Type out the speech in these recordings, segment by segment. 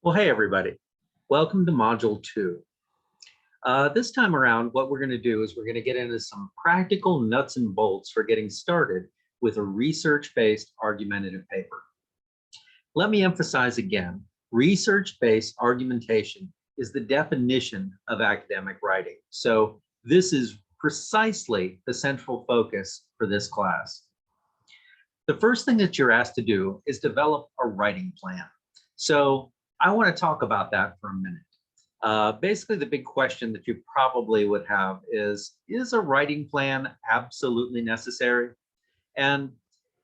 Well, hey, everybody. Welcome to Module 2. This time around, what we're going to do is we're going to get into some practical nuts and bolts for getting started with a research-based argumentative paper. Let me emphasize again, research-based argumentation is the definition of academic writing. So this is precisely the central focus for this class. The first thing that you're asked to do is develop a writing plan. So I want to talk about that for a minute. Basically, the big question that you probably would have is a writing plan absolutely necessary? And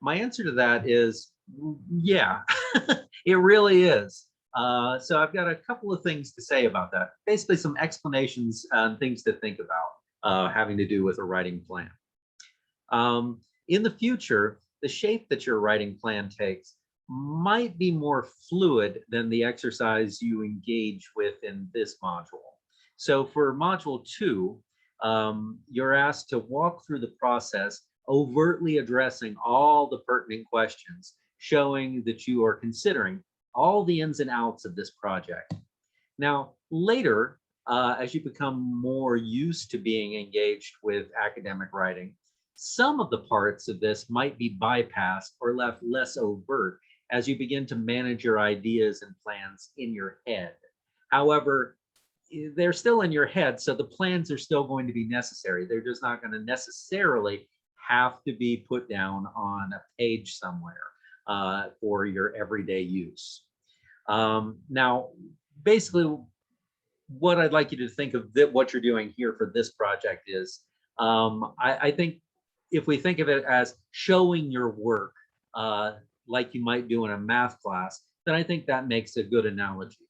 my answer to that is, yeah, it really is. So I've got a couple of things to say about that. Basically, some explanations and things to think about having to do with a writing plan. In the future, the shape that your writing plan takes might be more fluid than the exercise you engage with in this module. So for Module 2, you're asked to walk through the process, overtly addressing all the pertinent questions, showing that you are considering all the ins and outs of this project. Now, later, as you become more used to being engaged with academic writing, some of the parts of this might be bypassed or left less overt as you begin to manage your ideas and plans in your head. However, they're still in your head, so the plans are still going to be necessary. They're just not going to necessarily have to be put down on a page somewhere for your everyday use. Now, basically, what I'd like you to think of what you're doing here for this project is, I think if we think of it as showing your work like you might do in a math class, then I think that makes a good analogy.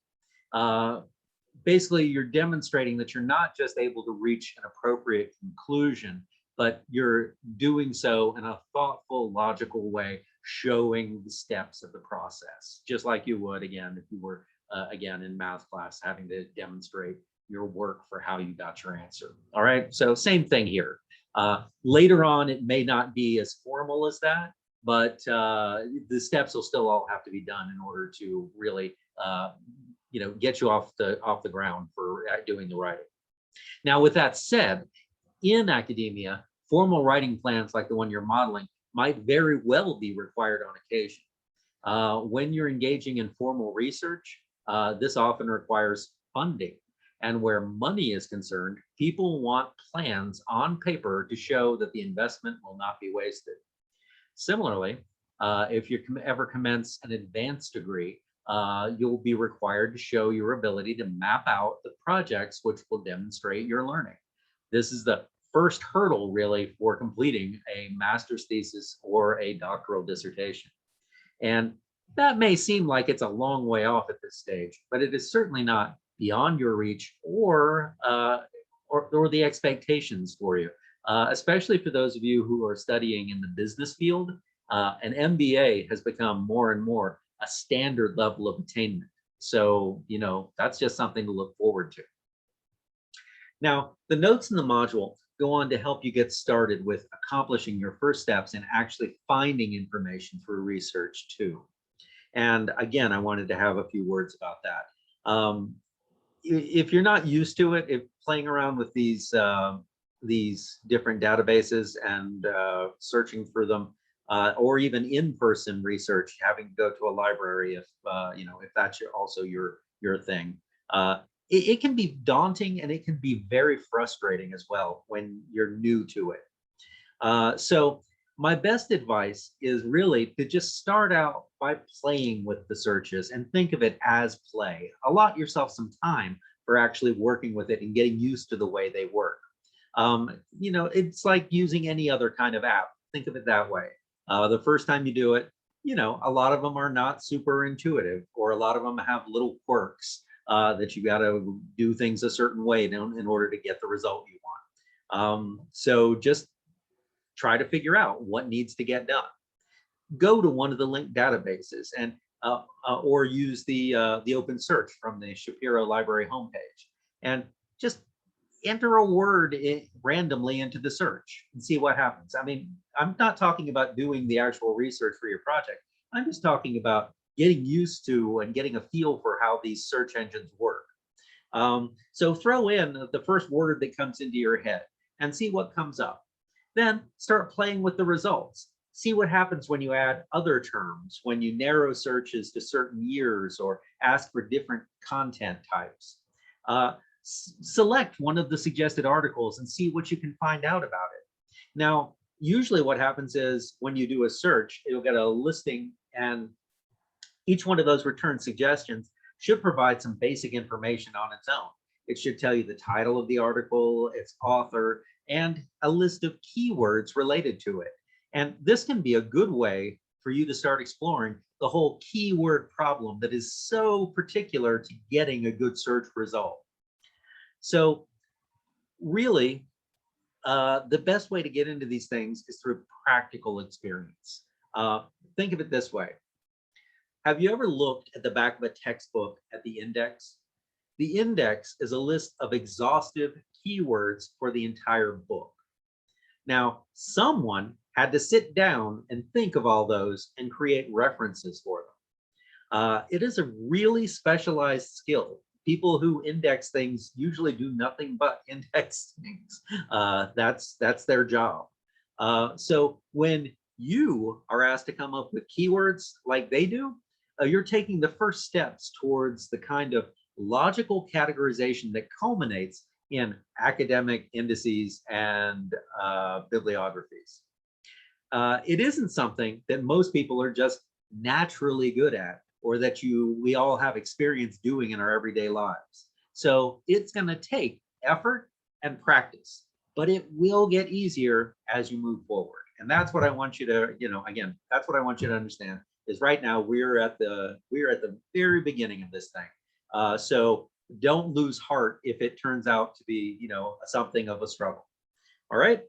Basically, you're demonstrating that you're not just able to reach an appropriate conclusion, but you're doing so in a thoughtful, logical way, showing the steps of the process, just like you would, again, if you were, again, in math class, having to demonstrate your work for how you got your answer. All right, so same thing here. Later on, it may not be as formal as that, but the steps will still all have to be done in order to really, get you off the ground for doing the writing. Now, with that said, in academia, formal writing plans like the one you're modeling might very well be required on occasion. When you're engaging in formal research, this often requires funding. And where money is concerned, people want plans on paper to show that the investment will not be wasted. Similarly, if you ever commence an advanced degree, you'll be required to show your ability to map out the projects which will demonstrate your learning. This is the first hurdle, really, for completing a master's thesis or a doctoral dissertation. And that may seem like it's a long way off at this stage, but it is certainly not beyond your reach or the expectations for you, especially for those of you who are studying in the business field. An MBA has become more and more a standard level of attainment. So, that's just something to look forward to. Now, the notes in the module go on to help you get started with accomplishing your first steps and actually finding information through research too. And again, I wanted to have a few words about that. If you're not used to it, if playing around with these different databases and searching for them, or even in-person research, having to go to a library if that's also your thing, it can be daunting and it can be very frustrating as well when you're new to it. So my best advice is really to just start out by playing with the searches and think of it as play. Allot yourself some time for actually working with it and getting used to the way they work. It's like using any other kind of app. Think of it that way. The first time you do it, a lot of them are not super intuitive, or a lot of them have little quirks that you got to do things a certain way in order to get the result you want. So just try to figure out what needs to get done. Go to one of the linked databases and or use the open search from the Shapiro Library homepage, and just enter a word randomly into the search and see what happens. I mean, I'm not talking about doing the actual research for your project. I'm just talking about getting used to and getting a feel for how these search engines work. So throw in the first word that comes into your head and see what comes up. Then start playing with the results. See what happens when you add other terms, when you narrow searches to certain years or ask for different content types. Select one of the suggested articles and see what you can find out about it. Now, usually what happens is when you do a search, you'll get a listing, and each one of those return suggestions should provide some basic information on its own. It should tell you the title of the article, its author, and a list of keywords related to it. And this can be a good way for you to start exploring the whole keyword problem that is so particular to getting a good search result. So really, the best way to get into these things is through practical experience. Think of it this way. Have you ever looked at the back of a textbook at the index? The index is a list of exhaustive keywords for the entire book. Now, someone had to sit down and think of all those and create references for them. It is a really specialized skill. People who index things usually do nothing but index things. That's their job. So when you are asked to come up with keywords like they do, you're taking the first steps towards the kind of logical categorization that culminates in academic indices and bibliographies. It isn't something that most people are just naturally good at, or that we all have experience doing in our everyday lives. So it's going to take effort and practice, but it will get easier as you move forward. And that's what I want you to, again, that's what I want you to understand is right now we're at the very beginning of this thing. So don't lose heart if it turns out to be, something of a struggle. All right.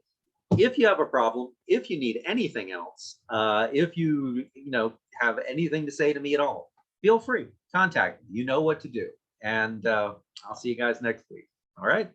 If you have a problem, if you need anything else, if you have anything to say to me at all, feel free, contact me. You know what to do. And I'll see you guys next week. All right.